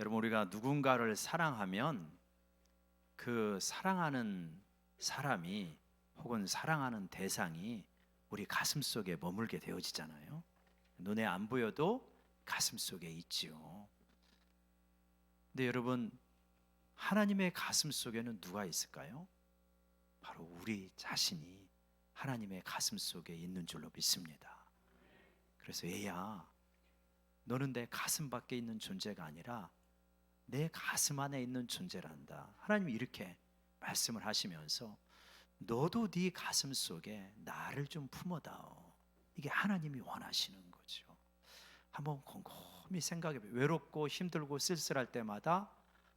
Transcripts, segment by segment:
여러분, 우리가 누군가를 사랑하면 그 사랑하는 사람이 혹은 사랑하는 대상이 우리 가슴 속에 머물게 되어지잖아요. 눈에 안 보여도 가슴 속에 있지요. 근데 여러분, 하나님의 가슴 속에는 누가 있을까요? 바로 우리 자신이 하나님의 가슴 속에 있는 줄로 믿습니다. 그래서 얘야, 너는 내 가슴 밖에 있는 존재가 아니라 내 가슴 안에 있는 존재란다. 하나님이 이렇게 말씀을 하시면서 너도 네 가슴 속에 나를 좀 품어다오. 이게 하나님이 원하시는 거죠. 한번 곰곰이 생각해보세요. 외롭고 힘들고 쓸쓸할 때마다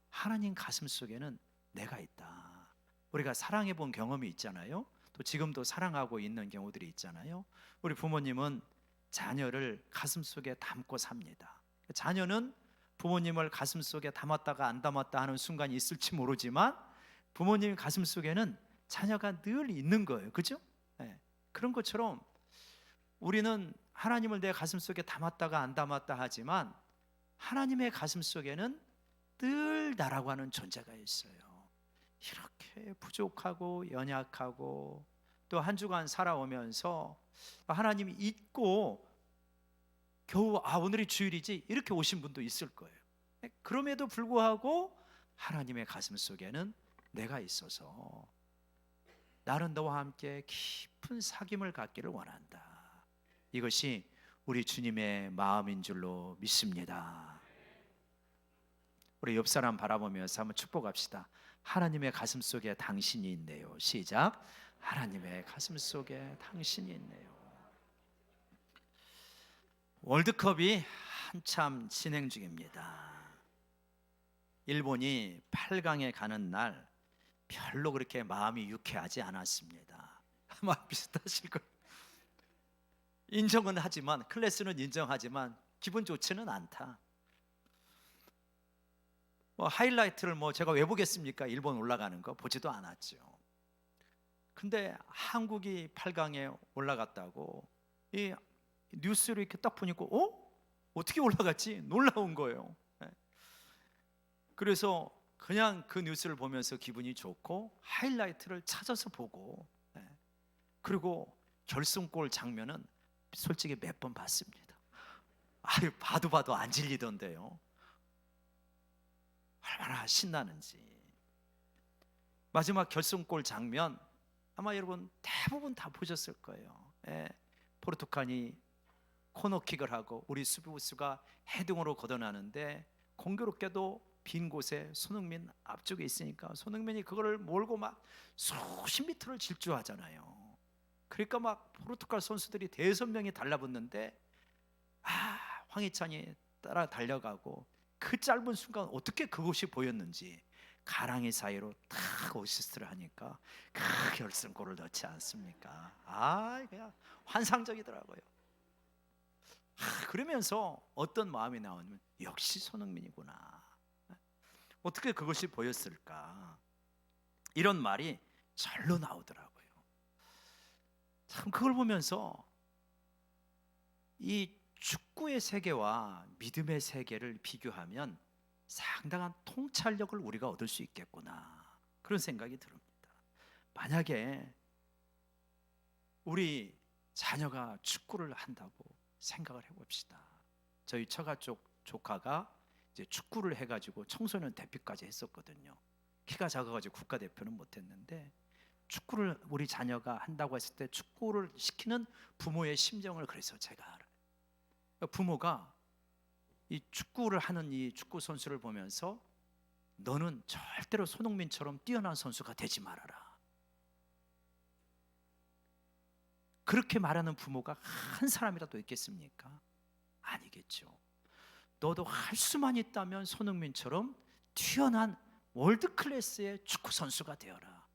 하나님 가슴 속에는 내가 있다. 우리가 사랑해 본 경험이 있잖아요. 또 지금도 사랑하고 있는 경우들이 있잖아요. 우리 부모님은 자녀를 가슴 속에 담고 삽니다. 자녀는 부모님을 가슴 속에 담았다가 안 담았다 하는 순간이 있을지 모르지만 부모님 가슴 속에는 자녀가 늘 있는 거예요. 그죠? 네. 그런 것처럼 우리는 하나님을 내 가슴 속에 담았다가 안 담았다 하지만 하나님의 가슴 속에는 늘 나라고 하는 존재가 있어요. 이렇게 부족하고 연약하고 또 한 주간 살아오면서 하나님이 잊고 겨우 오늘이 주일이지 이렇게 오신 분도 있을 거예요. 그럼에도 불구하고 하나님의 가슴 속에는 내가 있어서 나는 너와 함께 깊은 사귐을 갖기를 원한다. 이것이 우리 주님의 마음인 줄로 믿습니다. 우리 옆 사람 바라보면서 한번 축복합시다. 하나님의 가슴 속에 당신이 있네요. 시작. 하나님의 가슴 속에 당신이 있네요. 월드컵이 한참 진행 중입니다. 일본이 8강에 가는 날 별로 그렇게 마음이 유쾌하지 않았습니다. 아마 비슷하실 거예요. 인정은 하지만, 클래스는 인정하지만 기분 좋지는 않다. 하이라이트를 제가 왜 보겠습니까? 일본 올라가는 거 보지도 않았죠. 근데 한국이 8강에 올라갔다고 이 뉴스를 이렇게 딱 보니까 어떻게 올라갔지? 놀라운 거예요. 그래서 그냥 그 뉴스를 보면서 기분이 좋고 하이라이트를 찾아서 보고, 그리고 결승골 장면은 솔직히 몇 번 봤습니다. 봐도 안 질리던데요. 얼마나 신나는지. 마지막 결승골 장면 아마 여러분 대부분 다 보셨을 거예요. 포르투갈이 코너킥을 하고 우리 수비수가 헤딩으로 걷어나는데 공교롭게도 빈 곳에 손흥민 앞쪽에 있으니까 손흥민이 그거를 몰고 막 수십 미터를 질주하잖아요. 그러니까 막 포르투갈 선수들이 대여섯 명이 달라붙는데 황희찬이 따라 달려가고 그 짧은 순간 어떻게 그것이 보였는지 가랑이 사이로 탁 어시스트를 하니까 그 결승골을 넣지 않습니까? 그냥 환상적이더라고요. 그러면서 어떤 마음이 나오냐면 역시 손흥민이구나. 어떻게 그것이 보였을까? 이런 말이 절로 나오더라고요. 참 그걸 보면서 이 축구의 세계와 믿음의 세계를 비교하면 상당한 통찰력을 우리가 얻을 수 있겠구나, 그런 생각이 듭니다. 만약에 우리 자녀가 축구를 한다고 생각을 해봅시다. 저희 처가 쪽 조카가 이제 축구를 해가지고 청소년 대표까지 했었거든요. 키가 작아가지고 국가대표는 못했는데 축구를 우리 자녀가 한다고 했을 때 축구를 시키는 부모의 심정을 그래서 제가 알아요. 부모가 이 축구를 하는 이 축구 선수를 보면서 너는 절대로 손흥민처럼 뛰어난 선수가 되지 말아라, 그렇게 말하는 부모가 한 사람이라도 있겠습니까? 아니겠죠. 너도 할 수만 있다면 손흥민처럼 뛰어난 월드 클래스의 축구 선수가 되어라.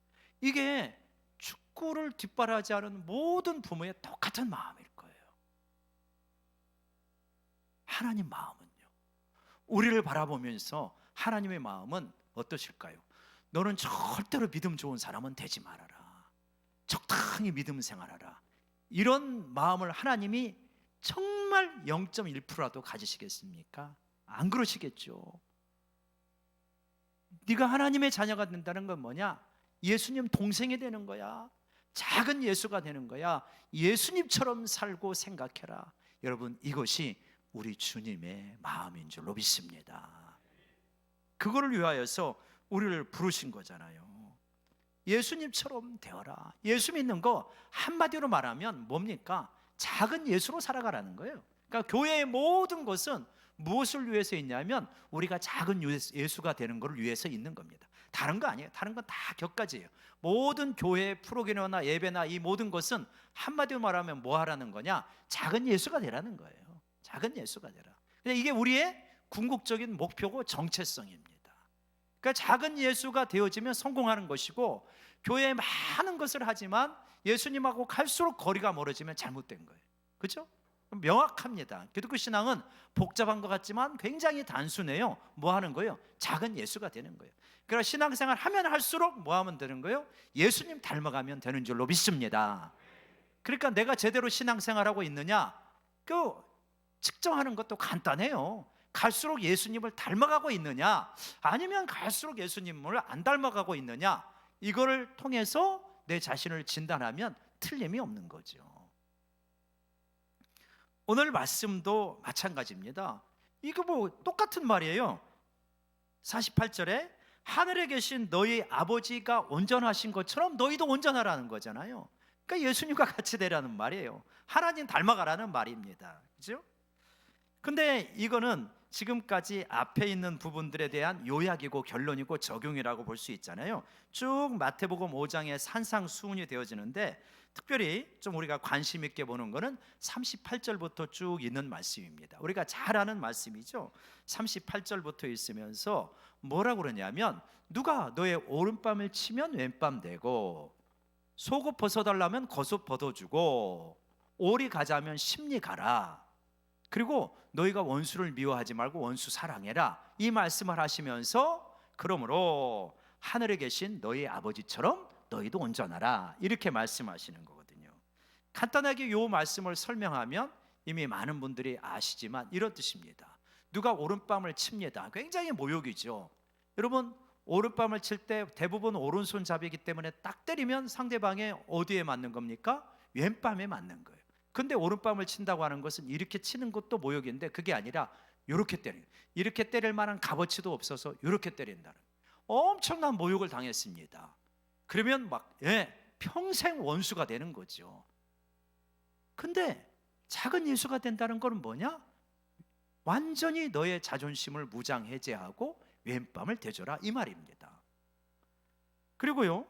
이게 축구를 뒷바라지하는 모든 부모의 똑같은 마음일 거예요. 하나님 마음은요, 우리를 바라보면서 하나님의 마음은 어떠실까요? 너는 절대로 믿음 좋은 사람은 되지 말아라, 적당히 믿음 생활하라. 이런 마음을 하나님이 정말 0.1%라도 가지시겠습니까? 안 그러시겠죠. 네가 하나님의 자녀가 된다는 건 뭐냐? 예수님 동생이 되는 거야. 작은 예수가 되는 거야. 예수님처럼 살고 생각해라. 여러분, 이것이 우리 주님의 마음인 줄로 믿습니다. 그거를 위하여서 우리를 부르신 거잖아요. 예수님처럼 되어라. 예수 믿는 거 한마디로 말하면 뭡니까? 작은 예수로 살아가라는 거예요. 그러니까 교회의 모든 것은 무엇을 위해서 있냐면 우리가 작은 예수가 되는 것을 위해서 있는 겁니다. 다른 거 아니에요. 다른 건 다 격가지예요. 모든 교회 프로그램이나 예배나 이 모든 것은 한마디로 말하면 뭐 하라는 거냐? 작은 예수가 되라는 거예요. 작은 예수가 되라. 이게 우리의 궁극적인 목표고 정체성입니다. 그러니까 작은 예수가 되어지면 성공하는 것이고, 교회에 많은 것을 하지만 예수님하고 갈수록 거리가 멀어지면 잘못된 거예요. 그렇죠? 명확합니다. 기독교 신앙은 복잡한 것 같지만 굉장히 단순해요. 뭐 하는 거예요? 작은 예수가 되는 거예요. 그러나 신앙생활 하면 할수록 뭐 하면 되는 거예요? 예수님 닮아가면 되는 줄로 믿습니다. 그러니까 내가 제대로 신앙생활하고 있느냐? 그 측정하는 것도 간단해요. 갈수록 예수님을 닮아가고 있느냐, 아니면 갈수록 예수님을 안 닮아가고 있느냐, 이거를 통해서 내 자신을 진단하면 틀림이 없는 거죠. 오늘 말씀도 마찬가지입니다. 이거 뭐 똑같은 말이에요. 48절에 하늘에 계신 너희 아버지가 온전하신 것처럼 너희도 온전하라는 거잖아요. 그러니까 예수님과 같이 되라는 말이에요. 하나님 닮아가라는 말입니다. 그죠? 근데 이거는 지금까지 앞에 있는 부분들에 대한 요약이고 결론이고 적용이라고 볼 수 있잖아요. 쭉 마태복음 5장에 산상수훈이 되어지는데, 특별히 좀 우리가 관심 있게 보는 거는 38절부터 쭉 있는 말씀입니다. 우리가 잘 아는 말씀이죠. 38절부터 있으면서 뭐라고 그러냐면, 누가 너의 오른밤을 치면 왼밤 되고, 속옷 벗어달라면 겉옷 벗어주고, 오리 가자면 십리 가라. 그리고 너희가 원수를 미워하지 말고 원수 사랑해라, 이 말씀을 하시면서 그러므로 하늘에 계신 너희 아버지처럼 너희도 온전하라, 이렇게 말씀하시는 거거든요. 간단하게 이 말씀을 설명하면 이미 많은 분들이 아시지만 이런 뜻입니다. 누가 오른밤을 칩니다. 굉장히 모욕이죠. 여러분, 오른밤을 칠 때 대부분 오른손잡이기 때문에 딱 때리면 상대방의 어디에 맞는 겁니까? 왼밤에 맞는 거예요. 근데 오른밤을 친다고 하는 것은 이렇게 치는 것도 모욕인데, 그게 아니라 이렇게 때리는, 이렇게 때릴 만한 값어치도 없어서 이렇게 때린다는, 엄청난 모욕을 당했습니다. 그러면 평생 원수가 되는 거죠. 근데 작은 예수가 된다는 건 뭐냐? 완전히 너의 자존심을 무장해제하고 왼밤을 대줘라, 이 말입니다. 그리고요,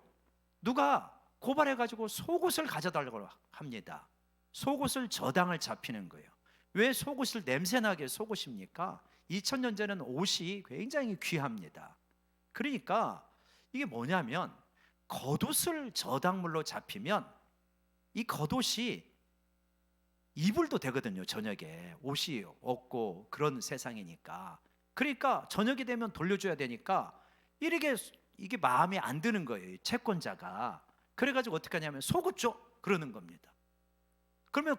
누가 고발해가지고 속옷을 가져달라고 합니다. 속옷을 저당을 잡히는 거예요. 왜 속옷을 냄새나게 속옷입니까? 2000년 전에는 옷이 굉장히 귀합니다. 그러니까 이게 뭐냐면, 겉옷을 저당물로 잡히면 이 겉옷이 이불도 되거든요. 저녁에 옷이 없고 그런 세상이니까. 그러니까 저녁이 되면 돌려줘야 되니까 이게 마음에 안 드는 거예요, 채권자가. 그래가지고 어떻게 하냐면 속옷 줘, 그러는 겁니다. 그러면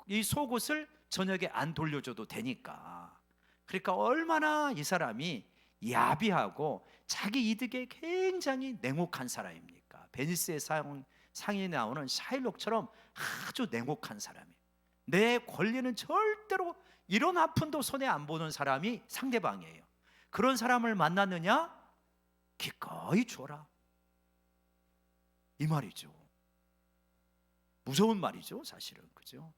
이 속옷을 저녁에 안 돌려줘도 되니까. 그러니까 얼마나 이 사람이 야비하고 자기 이득에 굉장히 냉혹한 사람입니까? 베니스의 상에 나오는 샤일록처럼 아주 냉혹한 사람이에요. 내 권리는 절대로, 이런 아픔도 손에 안 보는 사람이 상대방이에요. 그런 사람을 만났느냐? 기꺼이 줘라, 이 말이죠. 무서운 말이죠, 사실은. 그죠?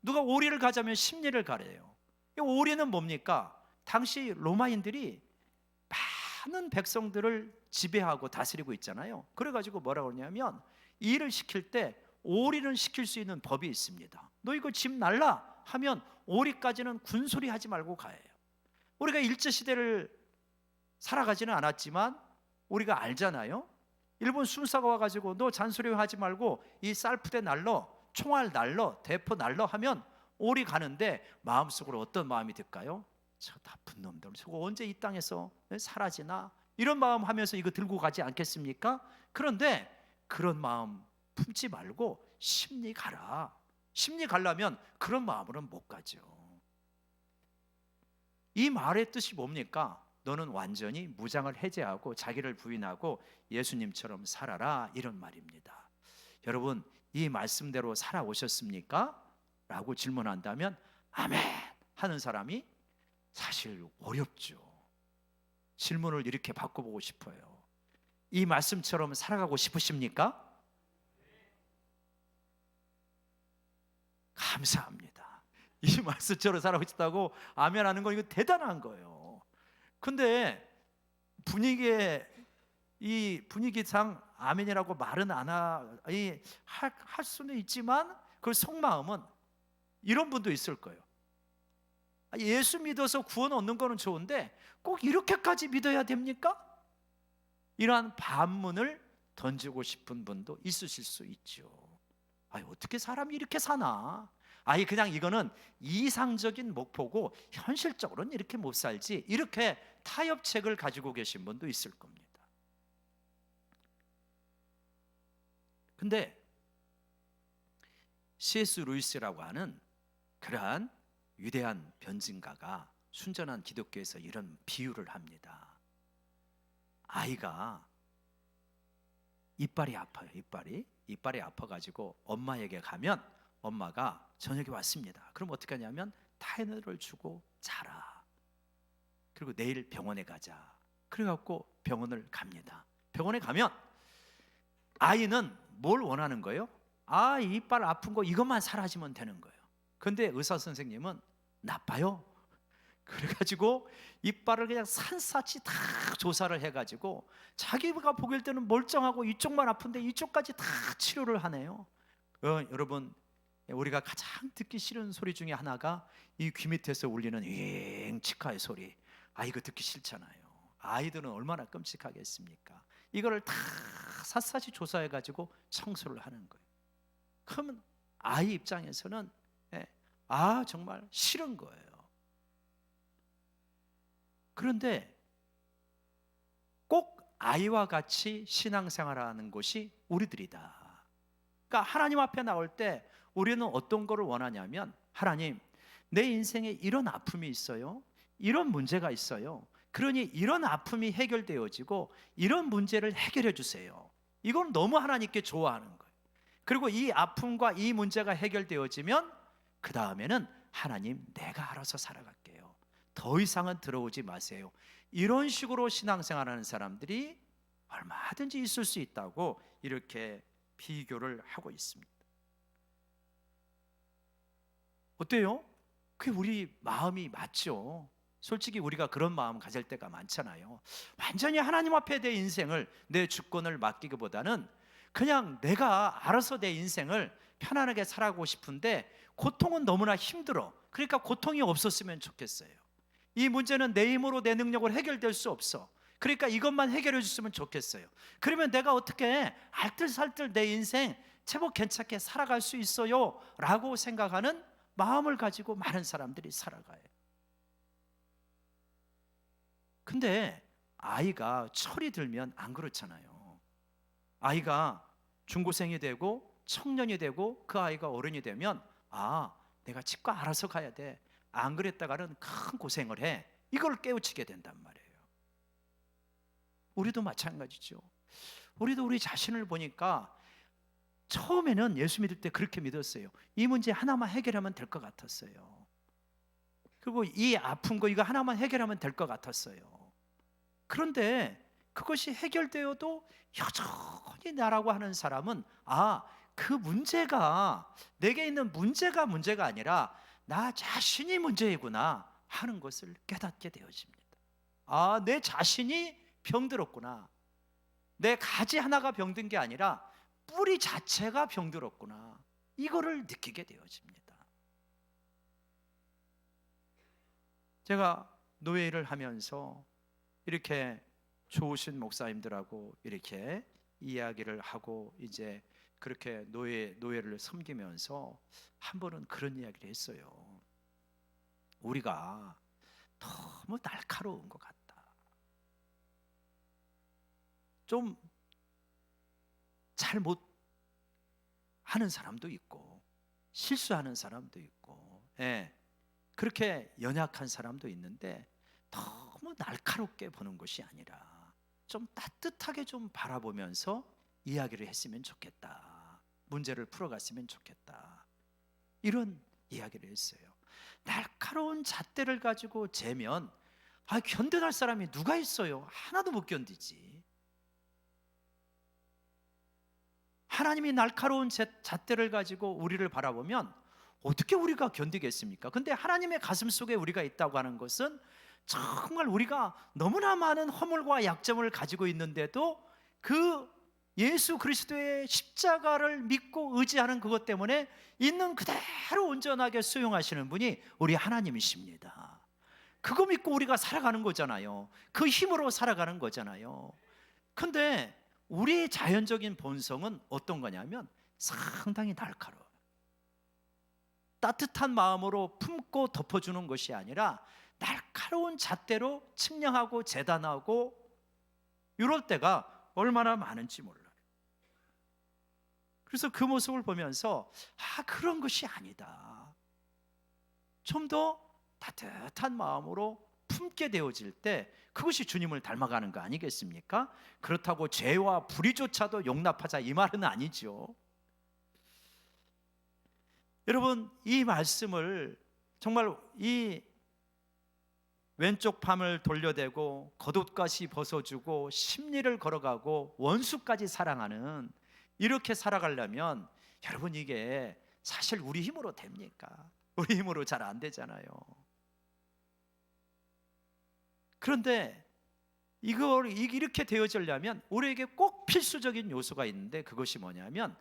누가 오리를 가자면 십리를 가래요. 이 오리는 뭡니까? 당시 로마인들이 많은 백성들을 지배하고 다스리고 있잖아요. 그래가지고 뭐라고 그러냐면, 일을 시킬 때 오리는 시킬 수 있는 법이 있습니다. 너 이거 집 날라 하면 오리까지는 군소리 하지 말고 가요. 우리가 일제시대를 살아가지는 않았지만 우리가 알잖아요. 일본 순사가 와가지고 너 잔소리 하지 말고 이 쌀푸대 날러, 총알 날러, 대포 날러 하면 오리 가는데 마음속으로 어떤 마음이 들까요? 저 나쁜 놈들, 저거 언제 이 땅에서 사라지나, 이런 마음 하면서 이거 들고 가지 않겠습니까? 그런데 그런 마음 품지 말고 심리 가라. 심리 가려면 그런 마음으로는 못 가죠. 이 말의 뜻이 뭡니까? 너는 완전히 무장을 해제하고 자기를 부인하고 예수님처럼 살아라, 이런 말입니다. 여러분, 이 말씀대로 살아오셨습니까? 라고 질문한다면 아멘 하는 사람이 사실 어렵죠. 질문을 이렇게 바꿔보고 싶어요. 이 말씀처럼 살아가고 싶으십니까? 감사합니다. 이 말씀처럼 살아가고 싶다고 아멘 하는 거, 이거 대단한 거예요. 근데 이 분위기상 아멘이라고 말은 할 수는 있지만 그 속마음은 이런 분도 있을 거예요. 예수 믿어서 구원 얻는 거는 좋은데 꼭 이렇게까지 믿어야 됩니까? 이러한 반문을 던지고 싶은 분도 있으실 수 있죠. 어떻게 사람이 이렇게 사나? 그냥 이거는 이상적인 목표고 현실적으로는 이렇게 못 살지, 이렇게 타협책을 가지고 계신 분도 있을 겁니다. 근데 C.S. 루이스라고 하는 그러한 위대한 변증가가 순전한 기독교에서 이런 비유를 합니다. 아이가 이빨이 아파요. 이빨이 아파가지고 엄마에게 가면 엄마가 저녁에 왔습니다. 그럼 어떻게 하냐면 타이너를 주고 자라. 그리고 내일 병원에 가자. 그래갖고 병원을 갑니다. 병원에 가면 아이는 뭘 원하는 거예요? 이빨 아픈 거 이것만 사라지면 되는 거예요. 근데 의사 선생님은 나빠요. 그래가지고 이빨을 그냥 산사치 다 조사를 해가지고 자기가 보길 때는 멀쩡하고 이쪽만 아픈데 이쪽까지 다 치료를 하네요. 여러분, 우리가 가장 듣기 싫은 소리 중에 하나가 이 귀 밑에서 울리는 치카의 소리. 이거 듣기 싫잖아요. 아이들은 얼마나 끔찍하겠습니까? 이거를 다 샅샅이 조사해가지고 청소를 하는 거예요. 그러면 아이 입장에서는 정말 싫은 거예요. 그런데 꼭 아이와 같이 신앙생활하는 것이 우리들이다. 그러니까 하나님 앞에 나올 때 우리는 어떤 거를 원하냐면, 하나님, 내 인생에 이런 아픔이 있어요. 이런 문제가 있어요. 그러니 이런 아픔이 해결되어지고 이런 문제를 해결해 주세요. 이건 너무 하나님께 좋아하는 거예요. 그리고 이 아픔과 이 문제가 해결되어지면 그 다음에는 하나님, 내가 알아서 살아갈게요. 더 이상은 들어오지 마세요. 이런 식으로 신앙생활하는 사람들이 얼마든지 있을 수 있다고 이렇게 비교를 하고 있습니다. 어때요? 그게 우리 마음이 맞죠? 솔직히 우리가 그런 마음 가질 때가 많잖아요. 완전히 하나님 앞에 내 인생을, 내 주권을 맡기기보다는 그냥 내가 알아서 내 인생을 편안하게 살아가고 싶은데 고통은 너무나 힘들어. 그러니까 고통이 없었으면 좋겠어요. 이 문제는 내 힘으로 내 능력으로 해결될 수 없어. 그러니까 이것만 해결해 줬으면 좋겠어요. 그러면 내가 어떻게 알뜰살뜰 내 인생 제법 괜찮게 살아갈 수 있어요 라고 생각하는 마음을 가지고 많은 사람들이 살아가요. 근데 아이가 철이 들면 안 그렇잖아요. 아이가 중고생이 되고 청년이 되고 그 아이가 어른이 되면 내가 치과 알아서 가야 돼. 안 그랬다가는 큰 고생을 해. 이걸 깨우치게 된단 말이에요. 우리도 마찬가지죠. 우리도 우리 자신을 보니까 처음에는 예수 믿을 때 그렇게 믿었어요. 이 문제 하나만 해결하면 될 것 같았어요. 그리고 이 아픈 거 이거 하나만 해결하면 될 것 같았어요. 그런데 그것이 해결되어도 여전히 나라고 하는 사람은 그 문제가 내게 있는 문제가 아니라 나 자신이 문제이구나 하는 것을 깨닫게 되어집니다. 내 자신이 병들었구나. 내 가지 하나가 병든 게 아니라 뿌리 자체가 병들었구나. 이거를 느끼게 되어집니다. 제가 노예를 하면서 이렇게 좋으신 목사님들하고 이렇게 이야기를 하고 이제 그렇게 노예를 섬기면서 한 번은 그런 이야기를 했어요. 우리가 너무 날카로운 것 같다. 좀 잘못 하는 사람도 있고 실수하는 사람도 있고 그렇게 연약한 사람도 있는데 너무 너무 날카롭게 보는 것이 아니라 좀 따뜻하게 좀 바라보면서 이야기를 했으면 좋겠다. 문제를 풀어갔으면 좋겠다. 이런 이야기를 했어요. 날카로운 잣대를 가지고 재면 견뎌낼 사람이 누가 있어요? 하나도 못 견디지. 하나님이 날카로운 잣대를 가지고 우리를 바라보면 어떻게 우리가 견디겠습니까? 근데 하나님의 가슴 속에 우리가 있다고 하는 것은 정말 우리가 너무나 많은 허물과 약점을 가지고 있는데도 그 예수 그리스도의 십자가를 믿고 의지하는 그것 때문에 있는 그대로 온전하게 수용하시는 분이 우리 하나님이십니다. 그거 믿고 우리가 살아가는 거잖아요. 그 힘으로 살아가는 거잖아요. 근데 우리의 자연적인 본성은 어떤 거냐면 상당히 날카로워요. 따뜻한 마음으로 품고 덮어주는 것이 아니라 날카로운 잣대로 측량하고 재단하고 이럴 때가 얼마나 많은지 몰라요. 그래서 그 모습을 보면서 그런 것이 아니다. 좀 더 따뜻한 마음으로 품게 되어질 때 그것이 주님을 닮아가는 거 아니겠습니까? 그렇다고 죄와 불의조차도 용납하자 이 말은 아니죠. 여러분, 이 말씀을 정말 이 왼쪽 팔을 돌려대고 겉옷까지 벗어주고 십리를 걸어가고 원수까지 사랑하는, 이렇게 살아가려면 여러분 이게 사실 우리 힘으로 됩니까? 우리 힘으로 잘 안 되잖아요. 그런데 이걸 이렇게 되어지려면 우리에게 꼭 필수적인 요소가 있는데 그것이 뭐냐면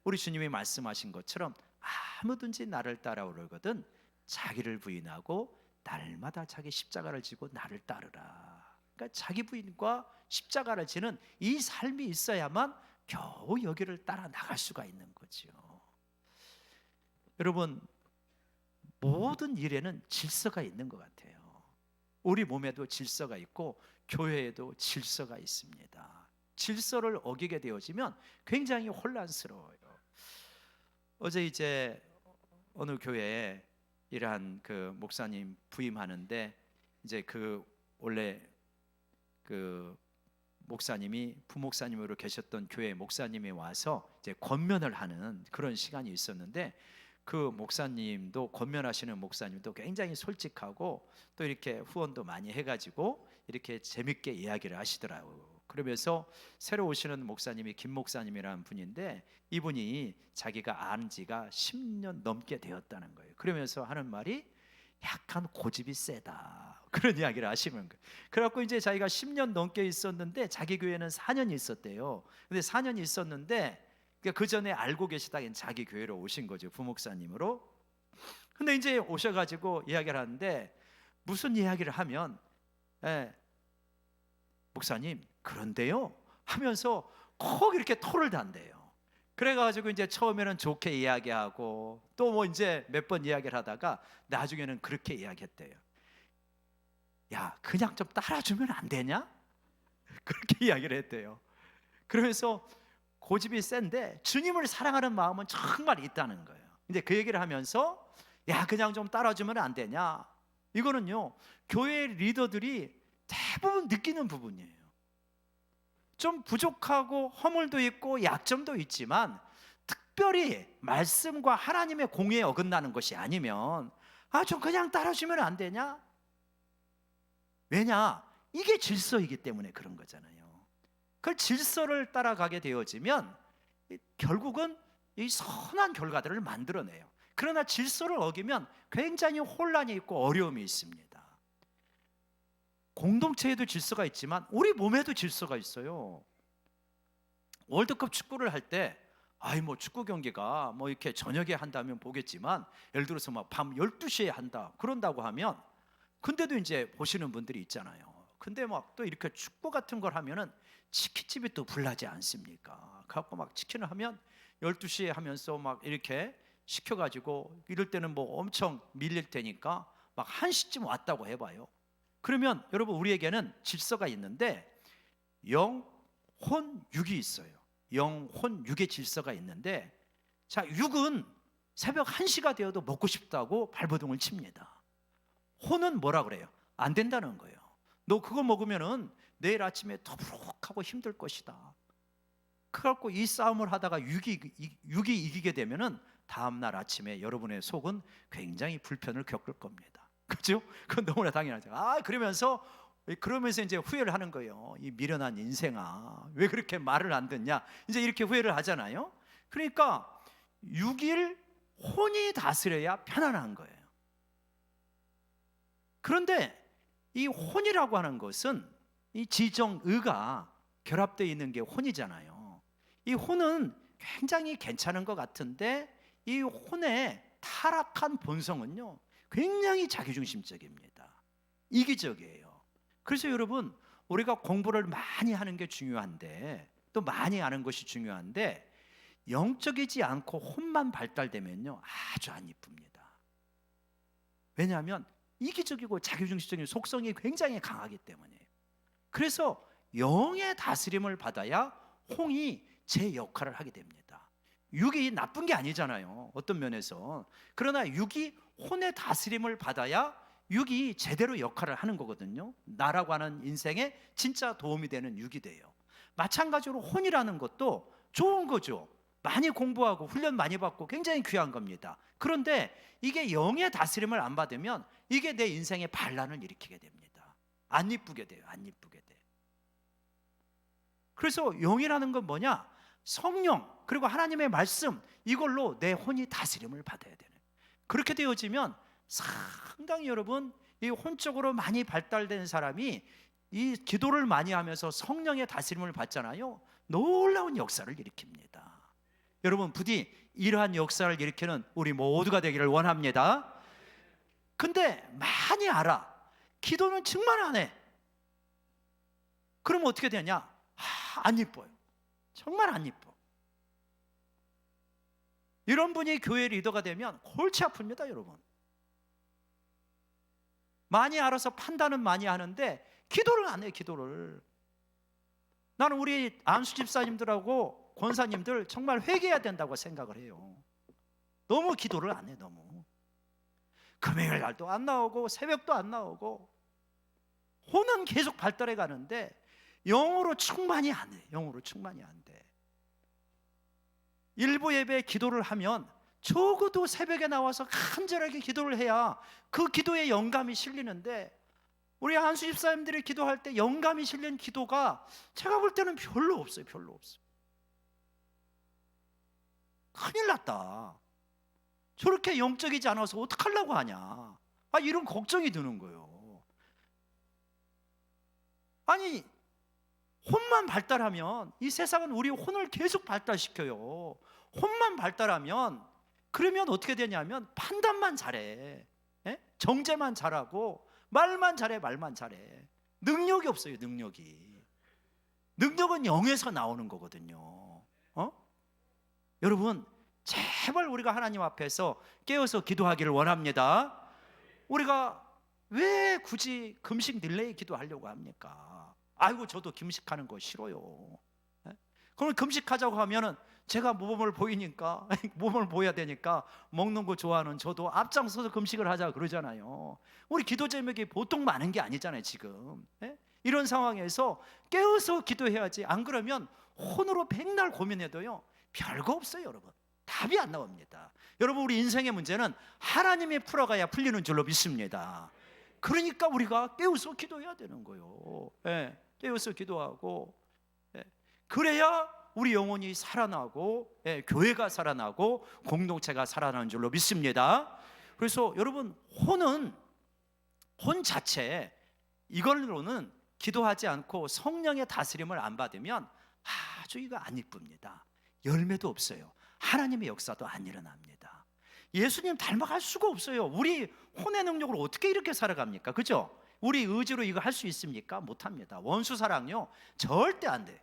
우리 주님이 말씀하신 것처럼 아무든지 나를 따라오려거든 자기를 부인하고 날마다 자기 십자가를 지고 나를 따르라. 그러니까 자기 부인과 십자가를 지는 이 삶이 있어야만 겨우 여기를 따라 나갈 수가 있는 거죠. 여러분, 모든 일에는 질서가 있는 것 같아요. 우리 몸에도 질서가 있고 교회에도 질서가 있습니다. 질서를 어기게 되어지면 굉장히 혼란스러워요. 어제 이제 어느 교회에 이러한 그 목사님 부임하는데 이제 그 원래 그 목사님이 부목사님으로 계셨던 교회 목사님이 와서 이제 권면을 하는 그런 시간이 있었는데 그 목사님도 권면하시는 목사님도 굉장히 솔직하고 또 이렇게 후원도 많이 해가지고 이렇게 재밌게 이야기를 하시더라고요. 그러면서 새로 오시는 목사님이 김 목사님이라는 분인데 이분이 자기가 안 지가 10년 넘게 되었다는 거예요. 그러면서 하는 말이 약간 고집이 세다, 그런 이야기를 하시는 거예요. 그래갖고 이제 자기가 10년 넘게 있었는데 자기 교회는 4년 있었대요. 근데 4년 있었는데 그 전에 알고 계시다긴 자기 교회로 오신 거죠, 부목사님으로. 근데 이제 오셔가지고 이야기를 하는데 무슨 이야기를 하면 목사님 그런데요 하면서 꼭 이렇게 토를 단대요. 그래가지고 이제 처음에는 좋게 이야기하고 또 뭐 이제 몇 번 이야기를 하다가 나중에는 그렇게 이야기했대요. 야, 그냥 좀 따라주면 안 되냐? 그렇게 이야기를 했대요. 그러면서 고집이 센데 주님을 사랑하는 마음은 정말 있다는 거예요. 근데 그 얘기를 하면서 야, 그냥 좀 따라주면 안 되냐? 이거는요 교회 리더들이 대부분 느끼는 부분이에요. 좀 부족하고 허물도 있고 약점도 있지만 특별히 말씀과 하나님의 공의에 어긋나는 것이 아니면 좀 그냥 따라주면 안 되냐? 왜냐? 이게 질서이기 때문에 그런 거잖아요. 그 질서를 따라가게 되어지면 결국은 이 선한 결과들을 만들어내요. 그러나 질서를 어기면 굉장히 혼란이 있고 어려움이 있습니다. 공동체에도 질서가 있지만 우리 몸에도 질서가 있어요. 월드컵 축구를 할 때 뭐 축구 경기가 뭐 이렇게 저녁에 한다면 보겠지만 예를 들어서 막 밤 12시에 한다 그런다고 하면 근데도 이제 보시는 분들이 있잖아요. 근데 막 또 이렇게 축구 같은 걸 하면은 치킨집이 또 불나지 않습니까? 갖고 막 치킨을 하면 12시에 하면서 막 이렇게 시켜가지고 이럴 때는 뭐 엄청 밀릴 테니까 막 1시쯤 왔다고 해봐요. 그러면 여러분 우리에게는 질서가 있는데 영, 혼, 육이 있어요. 영, 혼, 육의 질서가 있는데 자, 육은 새벽 1시가 되어도 먹고 싶다고 발버둥을 칩니다. 혼은 뭐라 그래요? 안 된다는 거예요. 너 그거 먹으면은 내일 아침에 더부룩하고 힘들 것이다. 그래갖고 이 싸움을 하다가 육이 이기게 되면은 다음날 아침에 여러분의 속은 굉장히 불편을 겪을 겁니다. 그렇죠? 그건 너무나 당연하죠. 그러면서 이제 후회를 하는 거예요. 이 미련한 인생아, 왜 그렇게 말을 안 듣냐? 이제 이렇게 후회를 하잖아요. 그러니까 6일 혼이 다스려야 편안한 거예요. 그런데 이 혼이라고 하는 것은 이 지정의가 결합되어 있는 게 혼이잖아요. 이 혼은 굉장히 괜찮은 것 같은데 이 혼의 타락한 본성은요, 굉장히 자기중심적입니다. 이기적이에요. 그래서 여러분, 우리가 공부를 많이 하는 게 중요한데, 또 많이 아는 것이 중요한데, 영적이지 않고 혼만 발달되면요, 아주 안 이쁩니다. 왜냐하면 이기적이고 자기중심적인 속성이 굉장히 강하기 때문이에요. 그래서 영의 다스림을 받아야 홍이 제 역할을 하게 됩니다. 육이 나쁜 게 아니잖아요, 어떤 면에서. 그러나 육이 혼의 다스림을 받아야 육이 제대로 역할을 하는 거거든요. 나라고 하는 인생에 진짜 도움이 되는 육이 돼요. 마찬가지로 혼이라는 것도 좋은 거죠. 많이 공부하고 훈련 많이 받고 굉장히 귀한 겁니다. 그런데 이게 영의 다스림을 안 받으면 이게 내 인생에 반란을 일으키게 됩니다. 안 이쁘게 돼요. 안 이쁘게 돼. 그래서 영이라는 건 뭐냐? 성령 그리고 하나님의 말씀, 이걸로 내 혼이 다스림을 받아야 되는. 그렇게 되어지면 상당히 여러분, 이 혼적으로 많이 발달된 사람이 이 기도를 많이 하면서 성령의 다스림을 받잖아요. 놀라운 역사를 일으킵니다. 여러분, 부디 이러한 역사를 일으키는 우리 모두가 되기를 원합니다. 근데 많이 알아, 기도는 정말 안 해. 그러면 어떻게 되냐? 안 이뻐요. 정말 안 이뻐. 이런 분이 교회 리더가 되면 골치 아픕니다, 여러분. 많이 알아서 판단은 많이 하는데 기도를 안 해요, 기도를. 나는 우리 안수 집사님들하고 권사님들 정말 회개해야 된다고 생각을 해요. 너무 기도를 안 해, 너무. 금요일 날도 안 나오고 새벽도 안 나오고 혼은 계속 발달해 가는데 영으로 충만이 안 해. 영으로 충만이 안 돼. 일부 예배 기도를 하면 적어도 새벽에 나와서 간절하게 기도를 해야 그 기도에 영감이 실리는데, 우리 안수 집사님들이 기도할 때 영감이 실린 기도가 제가 볼 때는 별로 없어요. 별로 없어요. 큰일 났다. 저렇게 영적이지 않아서 어떡하려고 하냐, 이런 걱정이 드는 거예요. 아니, 혼만 발달하면, 이 세상은 우리 혼을 계속 발달시켜요. 혼만 발달하면, 그러면 어떻게 되냐면 판단만 잘해, 정죄만 잘하고 말만 잘해. 능력이 없어요. 능력은 영에서 나오는 거거든요. 여러분, 제발 우리가 하나님 앞에서 깨어서 기도하기를 원합니다. 우리가 왜 굳이 금식 릴레이 기도하려고 합니까? 아이고, 저도 금식하는 거 싫어요. 그럼 금식하자고 하면은 제가 모범을 보이니까 모범을 보여야 되니까 먹는 거 좋아하는 저도 앞장서서 금식을 하자 그러잖아요. 우리 기도 제목이 보통 많은 게 아니잖아요, 지금. 이런 상황에서 깨어서 기도해야지. 안 그러면 혼으로 백날 고민해도요, 별거 없어요, 여러분. 답이 안 나옵니다. 여러분, 우리 인생의 문제는 하나님이 풀어가야 풀리는 줄로 믿습니다. 그러니까 우리가 깨어서 기도해야 되는 거예요. 깨어서 기도하고, 그래야 우리 영혼이 살아나고, 교회가 살아나고 공동체가 살아나는 줄로 믿습니다. 그래서 여러분, 혼 자체, 이걸로는 기도하지 않고 성령의 다스림을 안 받으면 아주 이거 안 이쁩니다. 열매도 없어요. 하나님의 역사도 안 일어납니다. 예수님 닮아갈 수가 없어요. 우리 혼의 능력으로 어떻게 이렇게 살아갑니까? 그죠? 우리 의지로 이거 할 수 있습니까? 못합니다. 원수 사랑요, 절대 안 돼요.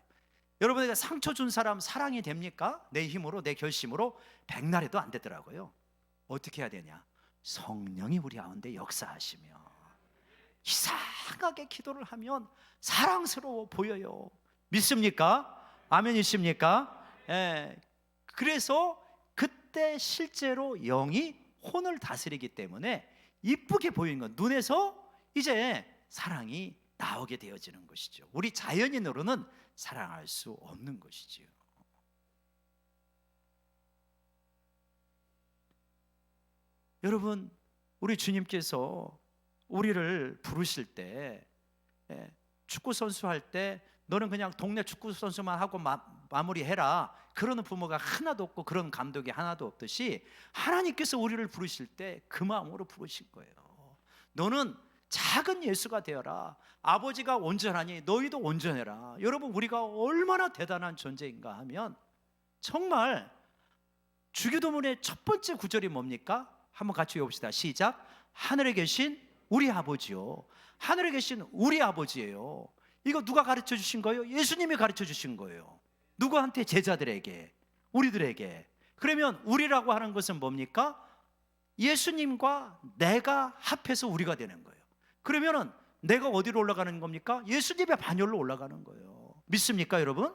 여러분에게 상처 준 사람 사랑이 됩니까? 내 힘으로, 내 결심으로 백날에도 안 되더라고요. 어떻게 해야 되냐? 성령이 우리 가운데 역사하시며 이상하게 기도를 하면 사랑스러워 보여요. 믿습니까? 아멘이십니까? 그래서 그때 실제로 영이 혼을 다스리기 때문에 이쁘게 보이는 건, 눈에서 이제 사랑이 나오게 되어지는 것이죠. 우리 자연인으로는 사랑할 수 없는 것이지요. 여러분, 우리 주님께서 우리를 부르실 때, 축구 선수 할 때 너는 그냥 동네 축구 선수만 하고 마무리해라, 그러는 부모가 하나도 없고 그런 감독이 하나도 없듯이 하나님께서 우리를 부르실 때 그 마음으로 부르실 거예요. 너는 작은 예수가 되어라. 아버지가 온전하니 너희도 온전해라. 여러분, 우리가 얼마나 대단한 존재인가 하면, 정말 주기도문의 첫 번째 구절이 뭡니까? 한번 같이 외웁시다. 시작. 하늘에 계신 우리 아버지요. 하늘에 계신 우리 아버지예요. 이거 누가 가르쳐 주신 거예요? 예수님이 가르쳐 주신 거예요. 누구한테? 제자들에게, 우리들에게. 그러면 우리라고 하는 것은 뭡니까? 예수님과 내가 합해서 우리가 되는 거예요. 그러면은 내가 어디로 올라가는 겁니까? 예수님의 반열로 올라가는 거예요. 믿습니까, 여러분?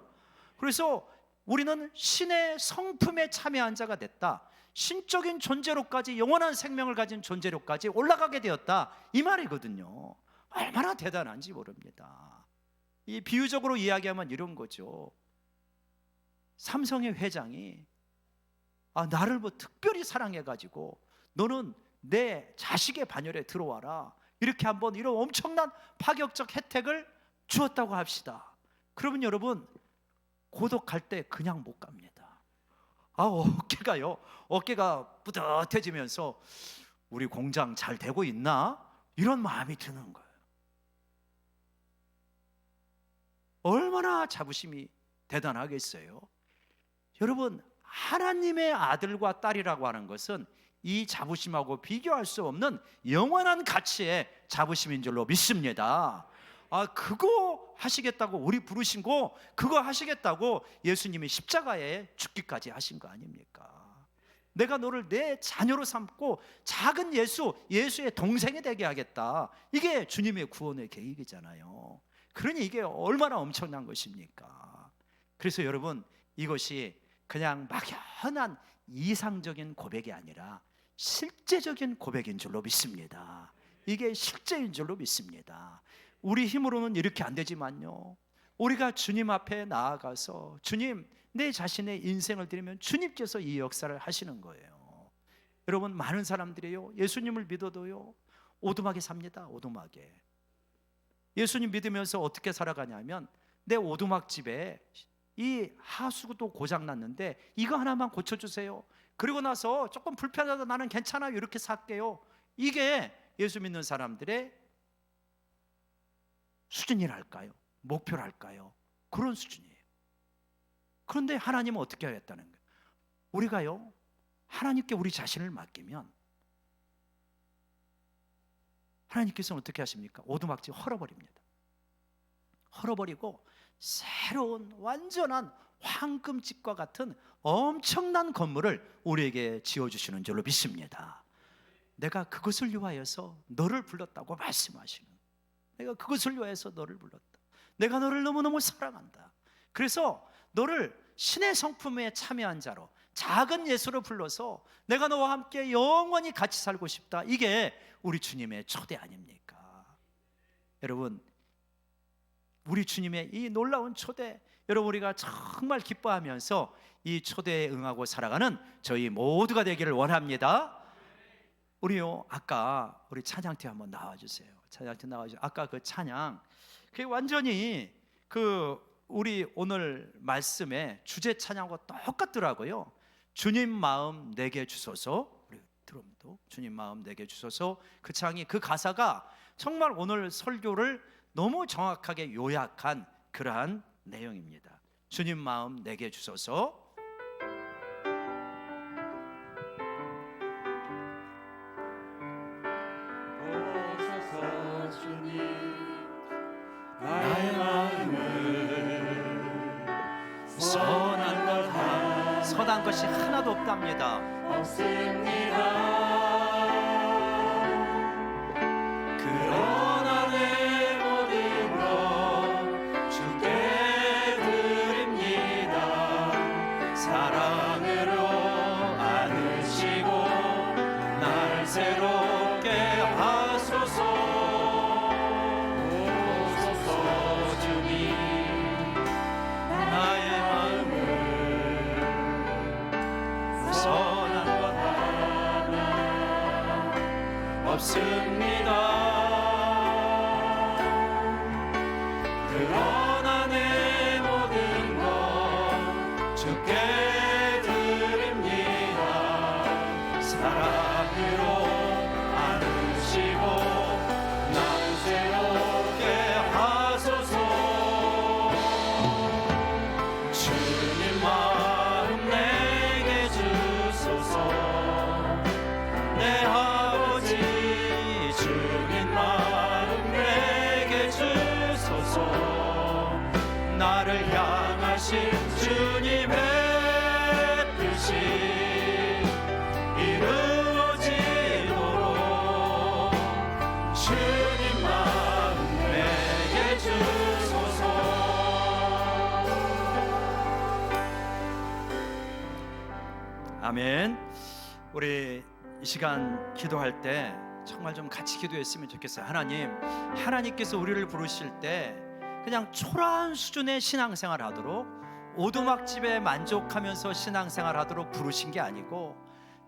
그래서 우리는 신의 성품에 참여한 자가 됐다. 신적인 존재로까지, 영원한 생명을 가진 존재로까지 올라가게 되었다, 이 말이거든요. 얼마나 대단한지 모릅니다. 이 비유적으로 이야기하면 이런 거죠. 삼성의 회장이 나를 뭐 특별히 사랑해가지고 너는 내 자식의 반열에 들어와라, 이렇게 한번 이런 엄청난 파격적 혜택을 주었다고 합시다. 그러면 여러분, 고독할 때 그냥 못 갑니다. 어깨가 뿌듯해지면서 우리 공장 잘 되고 있나? 이런 마음이 드는 거예요. 얼마나 자부심이 대단하겠어요. 여러분, 하나님의 아들과 딸이라고 하는 것은 이 자부심하고 비교할 수 없는 영원한 가치의 자부심인 줄로 믿습니다. 그거 하시겠다고 우리 부르신 거, 그거 하시겠다고 예수님이 십자가에 죽기까지 하신 거 아닙니까? 내가 너를 내 자녀로 삼고 작은 예수의 동생이 되게 하겠다, 이게 주님의 구원의 계획이잖아요. 그러니 이게 얼마나 엄청난 것입니까? 그래서 여러분, 이것이 그냥 막연한 이상적인 고백이 아니라 실제적인 고백인 줄로 믿습니다. 이게 실제인 줄로 믿습니다. 우리 힘으로는 이렇게 안 되지만요, 우리가 주님 앞에 나아가서 주님, 내 자신의 인생을 드리면 주님께서 이 역사를 하시는 거예요. 여러분, 많은 사람들이요, 예수님을 믿어도요 오두막에 삽니다. 오두막에. 예수님 믿으면서 어떻게 살아가냐면, 내 오두막 집에 이 하수구도 고장 났는데 이거 하나만 고쳐주세요. 그리고 나서 조금 불편하다, 나는 괜찮아요, 이렇게 살게요. 이게 예수 믿는 사람들의 수준이랄까요? 목표랄까요? 그런 수준이에요. 그런데 하나님은 어떻게 하겠다는 거예요? 우리가요, 하나님께 우리 자신을 맡기면 하나님께서는 어떻게 하십니까? 오두막집 헐어버립니다. 헐어버리고 새로운 완전한 황금집과 같은 엄청난 건물을 우리에게 지어주시는 줄로 믿습니다. 내가 그것을 위하여서 너를 불렀다고 말씀하시는, 내가 그것을 위하여서 너를 불렀다, 내가 너를 너무너무 사랑한다, 그래서 너를 신의 성품에 참여한 자로, 작은 예수로 불러서 내가 너와 함께 영원히 같이 살고 싶다, 이게 우리 주님의 초대 아닙니까? 여러분, 우리 주님의 이 놀라운 초대, 여러분, 우리가 정말 기뻐하면서 이 초대에 응하고 살아가는 저희 모두가 되기를 원합니다. 우리요, 아까 우리 찬양팀 한번 나와주세요. 찬양팀 나와주세요. 아까 그 찬양, 그게 완전히 우리 오늘 말씀의 주제 찬양과 똑같더라고요. 주님 마음 내게 주소서. 우리 드럼도 주님 마음 내게 주소서. 그 창이, 그 가사가 정말 오늘 설교를 너무 정확하게 요약한 그러한 내용입니다. 주님 마음 내게 주소서. 오소서 주님, 나의 마음을 선한 것이 하나도 없답니다. 없습니다. 새롭게 하소서. 없습니다. 그러나 내 모든 것 주께 드립니다. 사랑으로 안으시고 나를 새롭게 하소서. 주님 마음 내게 주소서. 내 아버지 주님 마음 내게 주소서. 나를 향하신 주님의 뜻이 이루어지도록 주님 마음 내게 주소서. 아멘. 우리 이 시간 기도할 때 정말 좀 같이 기도했으면 좋겠어요. 하나님께서 우리를 부르실 때 그냥 초라한 수준의 신앙생활 하도록, 오두막집에 만족하면서 신앙생활 하도록 부르신 게 아니고,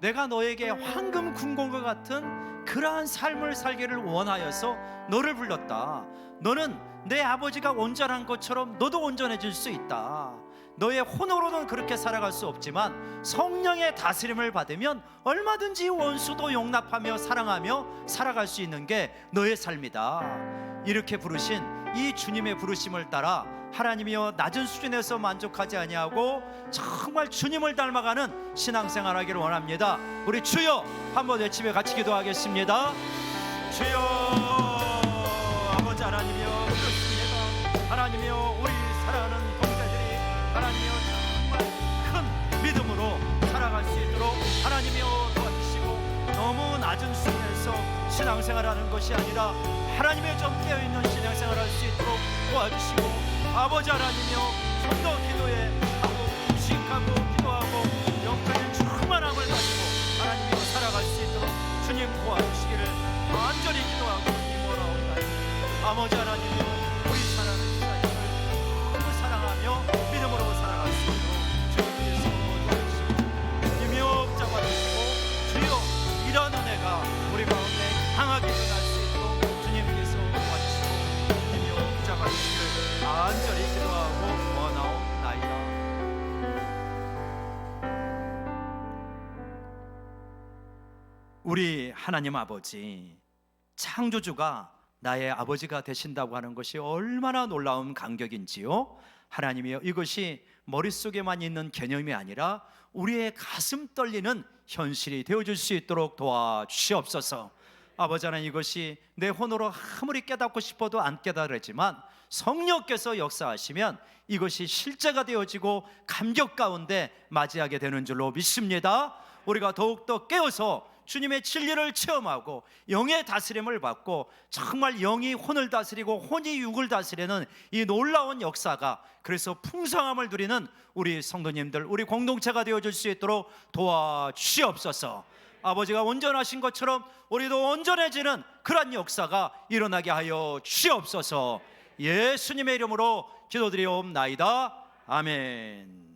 내가 너에게 황금 궁궐과 같은 그러한 삶을 살기를 원하여서 너를 불렀다. 너는 내 아버지가 온전한 것처럼 너도 온전해질 수 있다. 너의 혼으로는 그렇게 살아갈 수 없지만 성령의 다스림을 받으면 얼마든지 원수도 용납하며 사랑하며 살아갈 수 있는 게 너의 삶이다. 이렇게 부르신 이 주님의 부르심을 따라 하나님이여 낮은 수준에서 만족하지 아니하고 정말 주님을 닮아가는 신앙생활하기를 원합니다. 우리 주여 한번 외치며 같이 기도하겠습니다. 주여 아버지 하나님이여 그렇습니다. 하나님이여 우리 사랑하는 동자들이 하나님이여 정말 큰 믿음으로 살아갈 수 있도록 하나님이여 도와주시고, 너무 낮은 수준에서 신앙생활하는 것이 아니라 하나님의 좀 깨어있는 신앙생활할 수 있도록 도와주시고, 아버지 하나님이여 손도 기도에 하고 음식하고 기도하고 영적인 충만함을 가지고 하나님이여 살아갈 수 있도록 주님 도와주시기를 간절히 기도하고 원하옵나이다. 아버지 하나님이여 우리 사랑하는 사역을 너무 사랑하며 믿음으로 살아갈 수 있도록 주님께서 도와주시고 주님이여 붙잡아주시고, 주여 이런 은혜가 우리 가운데 강하게 일어날 수 있도록 주님께서 도와주시고 주님이여 붙잡아주시기를 간절히 기도하고 원하옵나이다. 우리 하나님 아버지, 창조주가 나의 아버지가 되신다고 하는 것이 얼마나 놀라운 감격인지요. 하나님이여 이것이 머릿속에만 있는 개념이 아니라 우리의 가슴 떨리는 현실이 되어줄 수 있도록 도와주시옵소서. 아버지 하나님, 이것이 내 혼으로 아무리 깨닫고 싶어도 안 깨달으지만 성령께서 역사하시면 이것이 실제가 되어지고 감격 가운데 맞이하게 되는 줄로 믿습니다. 우리가 더욱더 깨어서 주님의 진리를 체험하고 영의 다스림을 받고 정말 영이 혼을 다스리고 혼이 육을 다스리는 이 놀라운 역사가, 그래서 풍성함을 누리는 우리 성도님들, 우리 공동체가 되어줄 수 있도록 도와주시옵소서. 아버지가 온전하신 것처럼 우리도 온전해지는 그런 역사가 일어나게 하여 주시옵소서. 예수님의 이름으로 기도드리옵나이다. 아멘.